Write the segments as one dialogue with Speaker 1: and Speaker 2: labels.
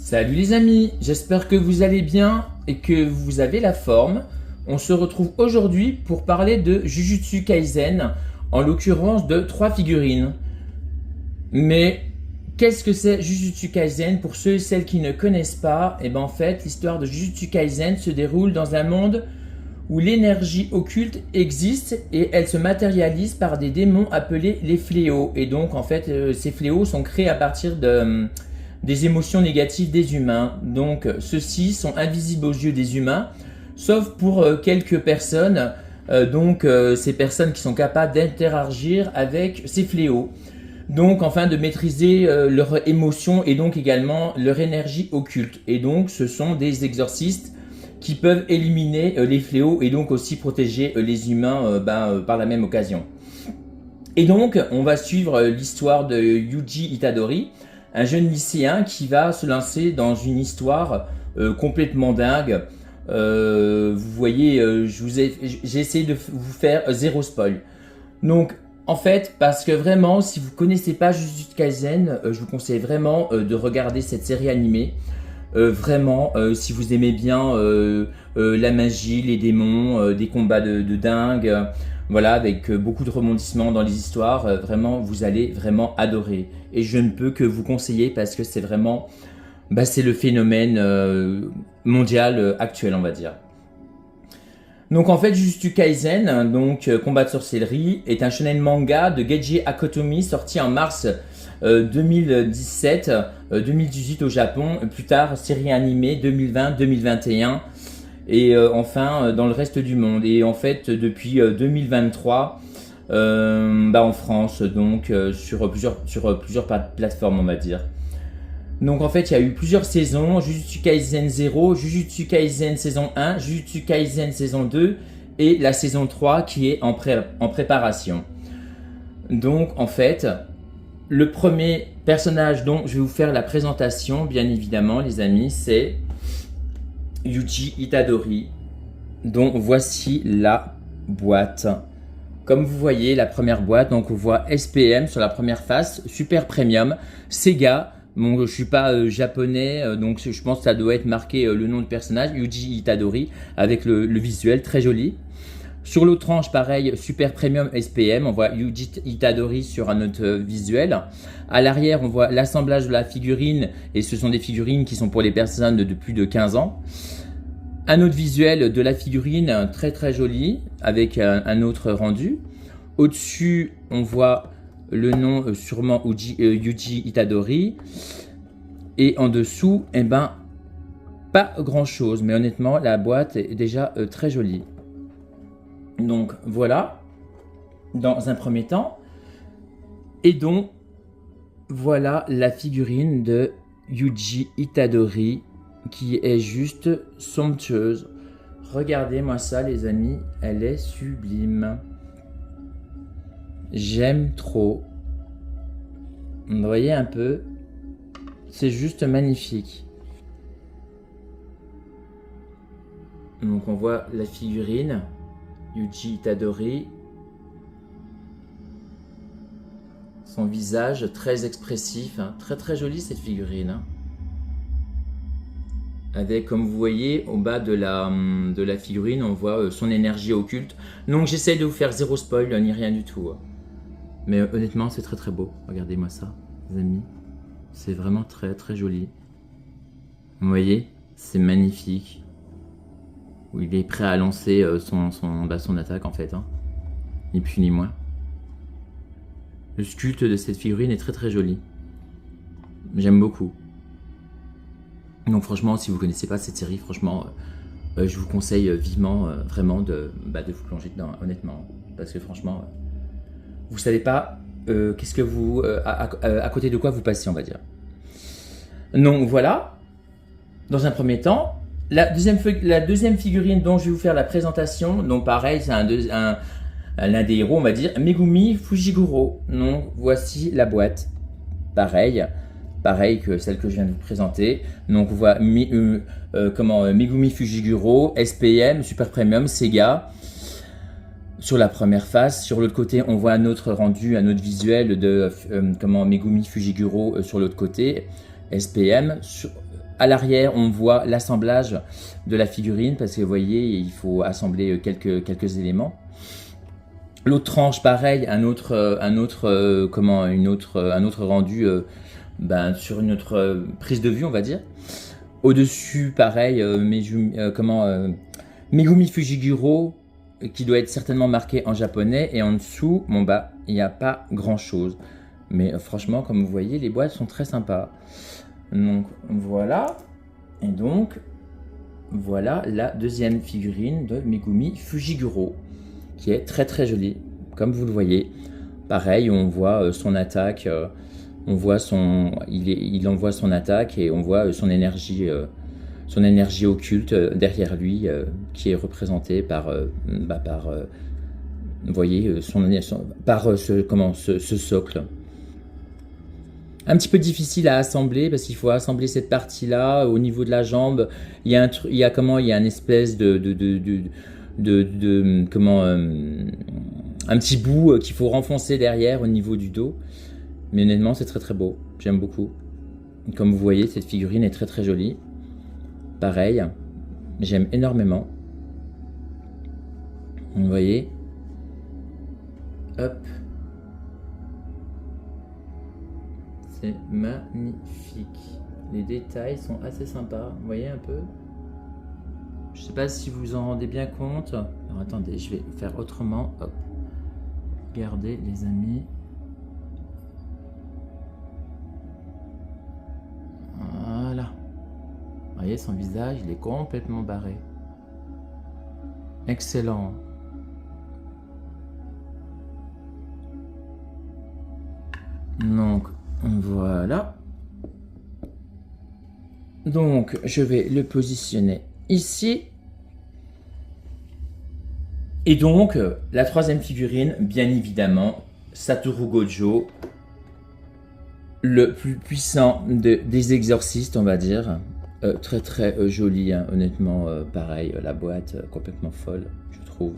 Speaker 1: Salut les amis, j'espère que vous allez bien et que vous avez la forme. On se retrouve aujourd'hui pour parler de Jujutsu Kaisen, en l'occurrence de 3 figurines. Mais qu'est-ce que c'est Jujutsu Kaisen? Pour ceux et celles qui ne connaissent pas, et ben en fait l'histoire de Jujutsu Kaisen se déroule dans un monde où l'énergie occulte existe et elle se matérialise par des démons appelés les fléaux. Et donc en fait ces fléaux sont créés à partir des émotions négatives des humains. Donc ceux-ci sont invisibles aux yeux des humains, sauf pour quelques personnes, ces personnes qui sont capables d'interagir avec ces fléaux. Donc afin de maîtriser leurs émotions et donc également leur énergie occulte. Et donc ce sont des exorcistes qui peuvent éliminer les fléaux et donc aussi protéger les humains par la même occasion. Et donc on va suivre l'histoire de Yuji Itadori, un jeune lycéen qui va se lancer dans une histoire complètement dingue. Vous voyez, j'ai essayé de vous faire zéro spoil. Donc en fait, parce que vraiment, si vous connaissez pas Jujutsu Kaisen, je vous conseille vraiment de regarder cette série animée. Si vous aimez bien la magie, les démons, des combats de dingue, voilà, avec beaucoup de rebondissements dans les histoires, vraiment, vous allez vraiment adorer. Et je ne peux que vous conseiller parce que c'est vraiment, c'est le phénomène mondial actuel, on va dire. Donc en fait, Jujutsu Kaisen, combat de sorcellerie, est un shonen manga de Geiji Akotomi sorti en mars 2018 au Japon, plus tard série animée 2020-2021 et enfin dans le reste du monde. Et en fait depuis 2023 en France, sur plusieurs plateformes, on va dire. Donc en fait il y a eu plusieurs saisons: Jujutsu Kaisen 0, Jujutsu Kaisen saison 1, Jujutsu Kaisen saison 2 et la saison 3 qui est en préparation. Donc en fait le premier personnage dont je vais vous faire la présentation, bien évidemment les amis, c'est Yuji Itadori, dont voici la boîte. Comme vous voyez, la première boîte, donc on voit SPM sur la première face, Super Premium, Sega. Bon, je suis pas japonais, donc je pense que ça doit être marqué le nom du personnage, Yuji Itadori, avec le visuel très joli. Sur l'autre tranche, pareil, Super Premium SPM, on voit Yuji Itadori sur un autre visuel. À l'arrière, on voit l'assemblage de la figurine, et ce sont des figurines qui sont pour les personnes de plus de 15 ans. Un autre visuel de la figurine, très très joli, avec un autre rendu. Au-dessus, on voit le nom sûrement Yuji Itadori. Et en dessous, pas grand chose, mais honnêtement, la boîte est déjà très jolie. Donc voilà, dans un premier temps. Et donc, voilà la figurine de Yuji Itadori qui est juste somptueuse. Regardez-moi ça les amis, elle est sublime. J'aime trop. Vous voyez un peu, c'est juste magnifique. Donc on voit la figurine Yuji Itadori, son visage très expressif, hein. Très très jolie cette figurine, hein. Avec, comme vous voyez, au bas de la figurine, on voit son énergie occulte. Donc j'essaie de vous faire zéro spoil, ni rien du tout. Mais honnêtement, c'est très très beau. Regardez-moi ça, les amis. C'est vraiment très très joli. Vous voyez, c'est magnifique. Il est prêt à lancer son attaque en fait, hein. Ni plus ni moins. Le sculpte de cette figurine est très très joli. J'aime beaucoup. Donc franchement, si vous ne connaissez pas cette série, franchement, je vous conseille vivement, vraiment, de vous plonger dedans, honnêtement. Parce que franchement, vous savez pas qu'est-ce que vous, à côté de quoi vous passez, on va dire. Donc voilà, dans un premier temps. La deuxième figurine dont je vais vous faire la présentation, donc pareil, c'est l'un des héros, on va dire, Megumi Fujiguro. Donc voici la boîte, pareil que celle que je viens de vous présenter. Donc on voit Megumi Fujiguro, SPM, Super Premium, Sega. Sur la première face, sur l'autre côté, on voit un autre rendu, un autre visuel de Megumi Fujiguro sur l'autre côté, SPM. À l'arrière, on voit l'assemblage de la figurine parce que vous voyez, il faut assembler quelques éléments. L'autre tranche, pareil, un autre rendu sur une autre prise de vue, on va dire. Au-dessus, pareil, Megumi Fujiguro, qui doit être certainement marqué en japonais. Et en dessous, bon bah, il n'y a pas grand-chose. Mais franchement, comme vous voyez, les boîtes sont très sympas. Donc voilà. Et donc, voilà la deuxième figurine de Megumi Fujiguro, qui est très très jolie, comme vous le voyez. Pareil, on voit son attaque, il envoie son attaque et on voit son énergie occulte derrière lui, qui est représentée par, vous voyez, ce socle. Un petit peu difficile à assembler parce qu'il faut assembler cette partie-là au niveau de la jambe. Il y a un espèce un petit bout qu'il faut renfoncer derrière au niveau du dos. Mais honnêtement, c'est très très beau. J'aime beaucoup. Comme vous voyez, cette figurine est très très jolie. Pareil, j'aime énormément. Vous voyez. Hop. C'est magnifique. Les détails sont assez sympas. Vous voyez un peu? Je sais pas si vous vous en rendez bien compte. Alors attendez, je vais faire autrement. Hop. Regardez les amis. Voilà. Vous voyez, son visage, il est complètement barré. Excellent. Donc, voilà. Donc, je vais le positionner ici. Et donc, la troisième figurine, bien évidemment, Satoru Gojo, le plus puissant des exorcistes, on va dire. Très très joli, hein, honnêtement, pareil, la boîte complètement folle, je trouve.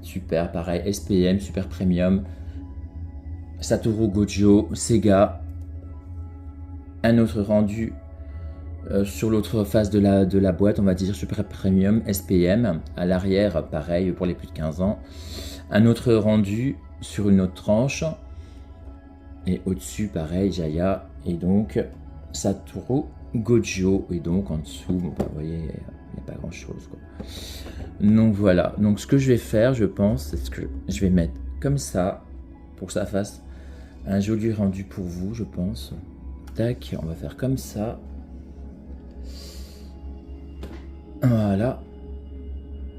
Speaker 1: Super, pareil, SPM, super premium. Satoru Gojo, Sega. Un autre rendu sur l'autre face de la boîte, on va dire super premium, SPM. À l'arrière, pareil, pour les plus de 15 ans. Un autre rendu sur une autre tranche. Et au-dessus, pareil, Jaya. Et donc, Satoru Gojo. Et donc, en dessous, bon, vous voyez, il n'y a pas grand-chose, quoi. Donc, voilà. Donc, ce que je vais faire, je pense, c'est que je vais mettre comme ça, pour que ça fasse un joli rendu pour vous, je pense. Tac, on va faire comme ça. Voilà.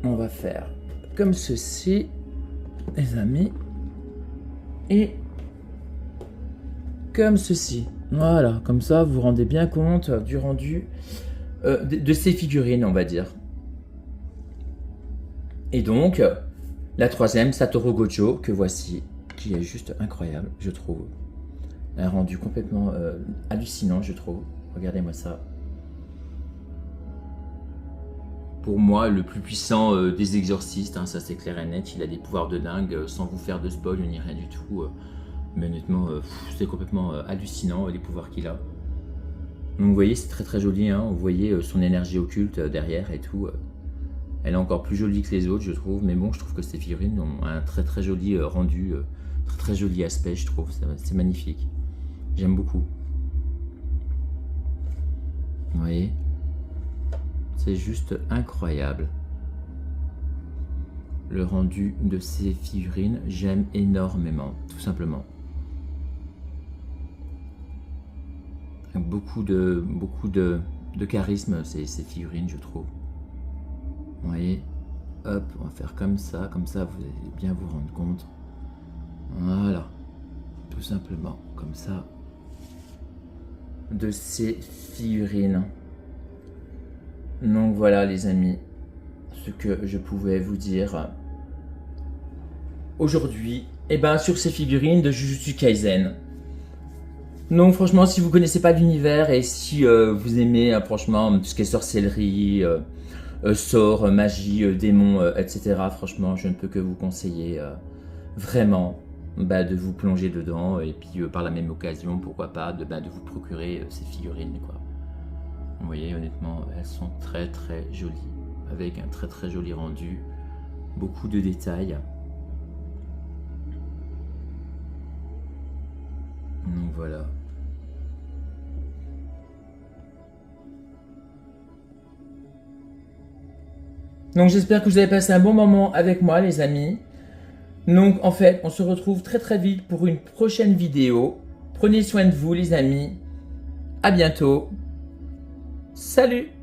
Speaker 1: On va faire comme ceci, les amis. Et comme ceci. Voilà, comme ça, vous vous rendez bien compte du rendu de ces figurines, on va dire. Et donc, la troisième, Satoru Gojo, que voici, qui est juste incroyable, je trouve. Un rendu complètement hallucinant, je trouve. Regardez-moi ça. Pour moi, le plus puissant des exorcistes, hein, ça c'est clair et net. Il a des pouvoirs de dingue, sans vous faire de spoil ni rien du tout. Mais honnêtement, c'est complètement hallucinant les pouvoirs qu'il a. Donc vous voyez, c'est très très joli. Hein, vous voyez son énergie occulte derrière et tout. Elle est encore plus jolie que les autres, je trouve. Mais bon, je trouve que ces figurines ont un très très joli rendu, très très joli aspect, je trouve. C'est magnifique. J'aime beaucoup. Vous voyez, c'est juste incroyable. Le rendu de ces figurines, j'aime énormément, tout simplement. Beaucoup de charisme, ces figurines, je trouve. Vous voyez, hop, on va faire comme ça vous allez bien vous rendre compte. Voilà, tout simplement, comme ça, de ces figurines. Donc voilà les amis, ce que je pouvais vous dire aujourd'hui, et ben sur ces figurines de Jujutsu Kaisen. Donc franchement, si vous connaissez pas l'univers et si vous aimez franchement tout ce qui est sorcellerie, sorts, magie, démons, etc. Franchement, je ne peux que vous conseiller vraiment de vous plonger dedans et puis par la même occasion, pourquoi pas, de vous procurer ces figurines, quoi. Vous voyez, honnêtement, elles sont très très jolies, avec un très très joli rendu, beaucoup de détails. Donc voilà. Donc j'espère que vous avez passé un bon moment avec moi les amis. Donc en fait, on se retrouve très très vite pour une prochaine vidéo. Prenez soin de vous les amis. À bientôt. Salut!